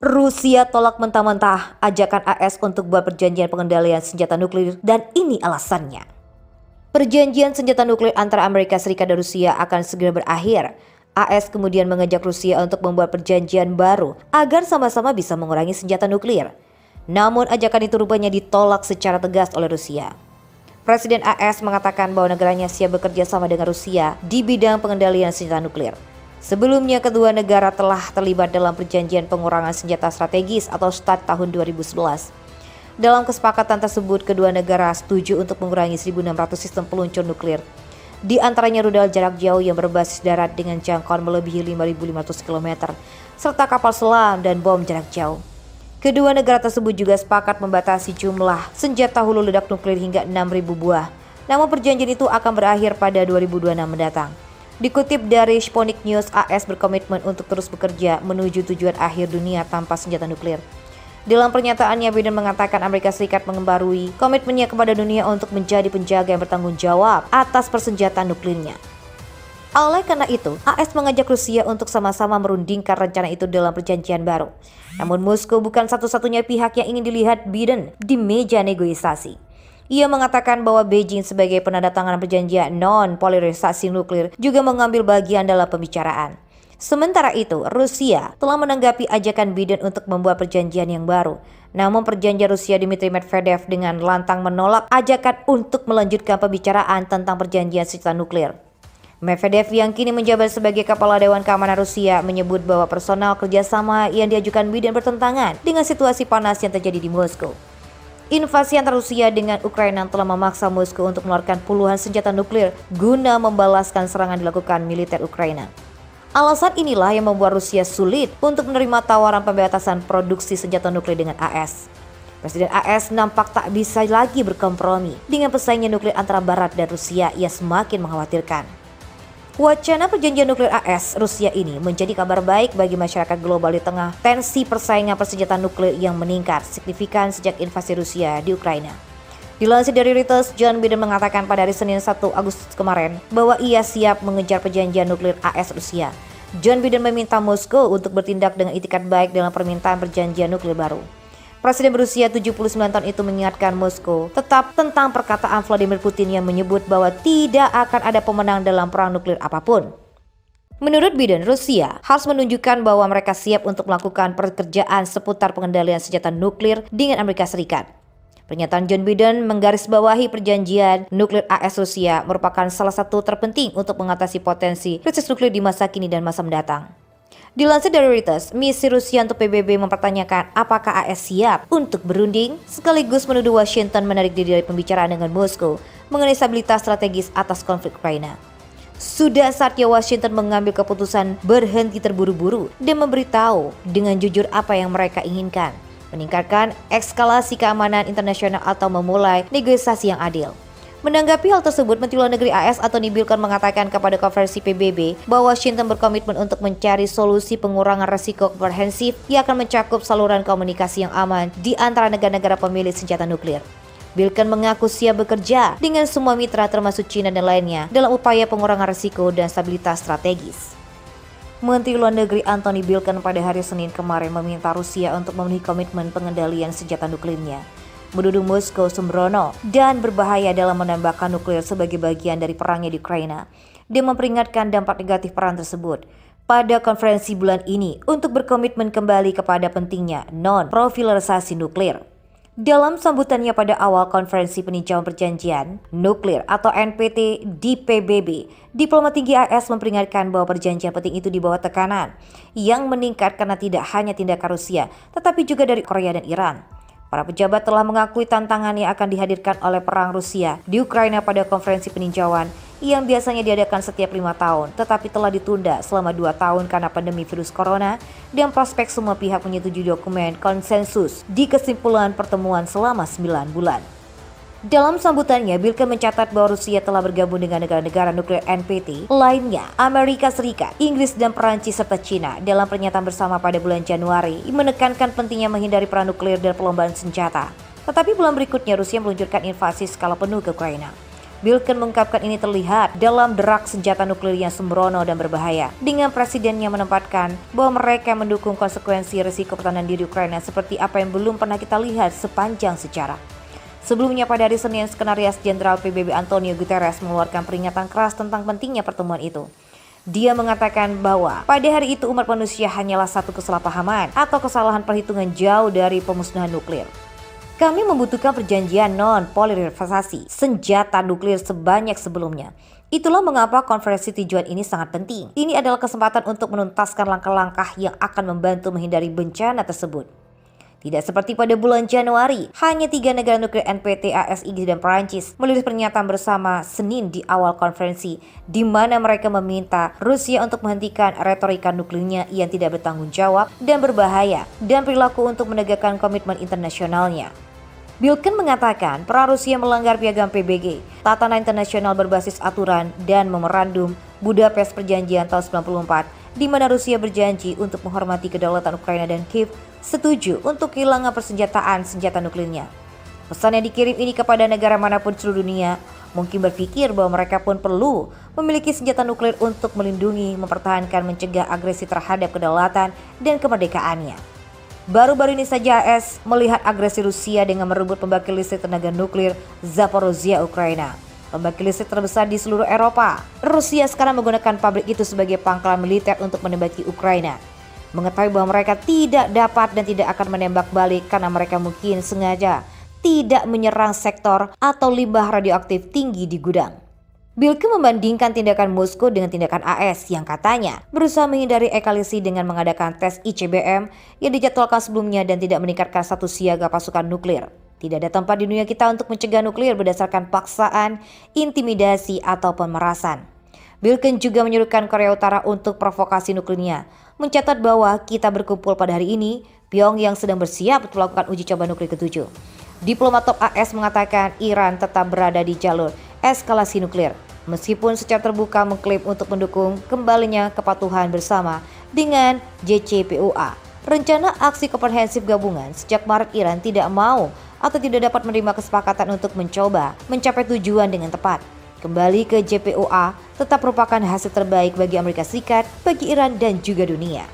Rusia tolak mentah-mentah ajakan AS untuk buat perjanjian pengendalian senjata nuklir dan ini alasannya. Perjanjian senjata nuklir antara Amerika Serikat dan Rusia akan segera berakhir. AS kemudian mengajak Rusia untuk membuat perjanjian baru agar sama-sama bisa mengurangi senjata nuklir. Namun ajakan itu rupanya ditolak secara tegas oleh Rusia. Presiden AS mengatakan bahwa negaranya siap bekerja sama dengan Rusia di bidang pengendalian senjata nuklir. Sebelumnya kedua negara telah terlibat dalam perjanjian pengurangan senjata strategis atau START tahun 2011. Dalam kesepakatan tersebut, kedua negara setuju untuk mengurangi 1.600 sistem peluncur nuklir. Di antaranya rudal jarak jauh yang berbasis darat dengan jangkauan melebihi 5.500 km, serta kapal selam dan bom jarak jauh. Kedua negara tersebut juga sepakat membatasi jumlah senjata hulu ledak nuklir hingga 6.000 buah. Namun perjanjian itu akan berakhir pada 2026 mendatang. Dikutip dari Sputnik News, AS berkomitmen untuk terus bekerja menuju tujuan akhir dunia tanpa senjata nuklir. Dalam pernyataannya, Biden mengatakan Amerika Serikat mengembarui komitmennya kepada dunia untuk menjadi penjaga yang bertanggung jawab atas persenjataan nuklirnya. Oleh karena itu, AS mengajak Rusia untuk sama-sama merundingkan rencana itu dalam perjanjian baru. Namun Moskow bukan satu-satunya pihak yang ingin dilihat Biden di meja negosiasi. Ia mengatakan bahwa Beijing sebagai penandatangan perjanjian non-polarisasi nuklir juga mengambil bagian dalam pembicaraan. Sementara itu, Rusia telah menanggapi ajakan Biden untuk membuat perjanjian yang baru. Namun perjanjian Rusia Dmitry Medvedev dengan lantang menolak ajakan untuk melanjutkan pembicaraan tentang perjanjian senjata nuklir. Medvedev yang kini menjabat sebagai Kepala Dewan Keamanan Rusia menyebut bahwa personal kerjasama yang diajukan Biden bertentangan dengan situasi panas yang terjadi di Moskow. Invasi antara Rusia dengan Ukraina telah memaksa Moskow untuk mengeluarkan puluhan senjata nuklir guna membalaskan serangan dilakukan militer Ukraina. Alasan inilah yang membuat Rusia sulit untuk menerima tawaran pembatasan produksi senjata nuklir dengan AS. Presiden AS nampak tak bisa lagi berkompromi dengan pesaingnya nuklir antara Barat dan Rusia yang semakin mengkhawatirkan. Wacana perjanjian nuklir AS Rusia ini menjadi kabar baik bagi masyarakat global di tengah tensi persaingan persenjataan nuklir yang meningkat signifikan sejak invasi Rusia di Ukraina. Dilansir dari Reuters, John Biden mengatakan pada hari Senin 1 Agustus kemarin bahwa ia siap mengejar perjanjian nuklir AS Rusia. John Biden meminta Moskow untuk bertindak dengan itikat baik dalam permintaan perjanjian nuklir baru. Presiden berusia 79 tahun itu mengingatkan Moskow tetap tentang perkataan Vladimir Putin yang menyebut bahwa tidak akan ada pemenang dalam perang nuklir apapun. Menurut Biden, Rusia harus menunjukkan bahwa mereka siap untuk melakukan pekerjaan seputar pengendalian senjata nuklir dengan Amerika Serikat. Pernyataan John Biden menggarisbawahi perjanjian nuklir AS Rusia merupakan salah satu terpenting untuk mengatasi potensi krisis nuklir di masa kini dan masa mendatang. Dilansir dari Reuters, misi Rusia untuk PBB mempertanyakan apakah AS siap untuk berunding, sekaligus menuduh Washington menarik diri dari pembicaraan dengan Moskow mengenai stabilitas strategis atas konflik Ukraina. Sudah saatnya Washington mengambil keputusan berhenti terburu-buru dan memberitahu dengan jujur apa yang mereka inginkan, meningkatkan eskalasi keamanan internasional atau memulai negosiasi yang adil. Menanggapi hal tersebut, Menteri Luar Negeri AS Antony Blinken mengatakan kepada konferensi PBB bahwa Washington berkomitmen untuk mencari solusi pengurangan risiko komprehensif yang akan mencakup saluran komunikasi yang aman di antara negara-negara pemilik senjata nuklir. Blinken mengaku siap bekerja dengan semua mitra termasuk China dan lainnya dalam upaya pengurangan risiko dan stabilitas strategis. Menteri Luar Negeri Antony Blinken pada hari Senin kemarin meminta Rusia untuk memenuhi komitmen pengendalian senjata nuklirnya, menuduh Moskow sembrono dan berbahaya dalam menembakkan nuklir sebagai bagian dari perangnya di Ukraina. Dia memperingatkan dampak negatif perang tersebut pada konferensi bulan ini untuk berkomitmen kembali kepada pentingnya non-proliferasi nuklir. Dalam sambutannya pada awal konferensi peninjauan perjanjian nuklir atau NPT di PBB, diplomat tinggi AS memperingatkan bahwa perjanjian penting itu di bawah tekanan yang meningkat karena tidak hanya tindakan Rusia, tetapi juga dari Korea dan Iran. Para pejabat telah mengakui tantangan yang akan dihadirkan oleh perang Rusia di Ukraina pada konferensi peninjauan yang biasanya diadakan setiap 5 tahun, tetapi telah ditunda selama 2 tahun karena pandemi virus corona dan prospek semua pihak menyetujui dokumen konsensus di kesimpulan pertemuan selama 9 bulan. Dalam sambutannya, Blinken mencatat bahwa Rusia telah bergabung dengan negara-negara nuklir NPT lainnya, Amerika Serikat, Inggris, dan Perancis serta China dalam pernyataan bersama pada bulan Januari menekankan pentingnya menghindari perang nuklir dan perlombaan senjata. Tetapi bulan berikutnya Rusia meluncurkan invasi skala penuh ke Ukraina. Bilken mengungkapkan ini terlihat dalam derak senjata nuklir yang sembrono dan berbahaya, dengan presidennya menempatkan bahwa mereka mendukung konsekuensi risiko pertahanan diri Ukraina seperti apa yang belum pernah kita lihat sepanjang sejarah. Sebelumnya pada hari Senin, Sekretaris Jenderal PBB Antonio Guterres mengeluarkan peringatan keras tentang pentingnya pertemuan itu. Dia mengatakan bahwa pada hari itu umat manusia hanyalah satu kesalahpahaman atau kesalahan perhitungan jauh dari pemusnahan nuklir. Kami membutuhkan perjanjian non-proliferasi senjata nuklir sebanyak sebelumnya. Itulah mengapa konferensi tujuan ini sangat penting. Ini adalah kesempatan untuk menuntaskan langkah-langkah yang akan membantu menghindari bencana tersebut. Tidak seperti pada bulan Januari, hanya 3 negara nuklir NPT, AS, Inggris, dan Perancis merilis pernyataan bersama Senin di awal konferensi, di mana mereka meminta Rusia untuk menghentikan retorika nuklirnya yang tidak bertanggung jawab dan berbahaya, dan perilaku untuk menegakkan komitmen internasionalnya. Bilken mengatakan peran Rusia melanggar piagam PBG, tatanan internasional berbasis aturan, dan memorandum Budapest Perjanjian tahun 1994, di mana Rusia berjanji untuk menghormati kedaulatan Ukraina dan Kiev setuju untuk kehilangan persenjataan senjata nuklirnya. Pesan yang dikirim ini kepada negara manapun seluruh dunia mungkin berpikir bahwa mereka pun perlu memiliki senjata nuklir untuk melindungi, mempertahankan, mencegah agresi terhadap kedaulatan dan kemerdekaannya. Baru-baru ini saja AS melihat agresi Rusia dengan merebut pembangkit listrik tenaga nuklir Zaporozhye, Ukraina, pembangkit listrik terbesar di seluruh Eropa. Rusia sekarang menggunakan pabrik itu sebagai pangkalan militer untuk menembaki Ukraina. Mengetahui bahwa mereka tidak dapat dan tidak akan menembak balik karena mereka mungkin sengaja tidak menyerang sektor atau limbah radioaktif tinggi di gudang. Bilken membandingkan tindakan Moskow dengan tindakan AS yang katanya berusaha menghindari eskalasi dengan mengadakan tes ICBM yang dijadwalkan sebelumnya dan tidak meningkatkan status siaga pasukan nuklir. Tidak ada tempat di dunia kita untuk mencegah nuklir berdasarkan paksaan, intimidasi, atau pemerasan. Bilken juga menyuruhkan Korea Utara untuk provokasi nuklirnya, mencatat bahwa kita berkumpul pada hari ini, Pyongyang sedang bersiap untuk melakukan uji coba nuklir ke-7. Diplomat top AS mengatakan Iran tetap berada di jalur eskalasi nuklir, meskipun secara terbuka mengklaim untuk mendukung kembalinya kepatuhan bersama dengan JCPOA. Rencana aksi komprehensif gabungan sejak Maret Iran tidak mau atau tidak dapat menerima kesepakatan untuk mencoba mencapai tujuan dengan tepat. Kembali ke JPOA tetap merupakan hasil terbaik bagi Amerika Serikat, bagi Iran, dan juga dunia.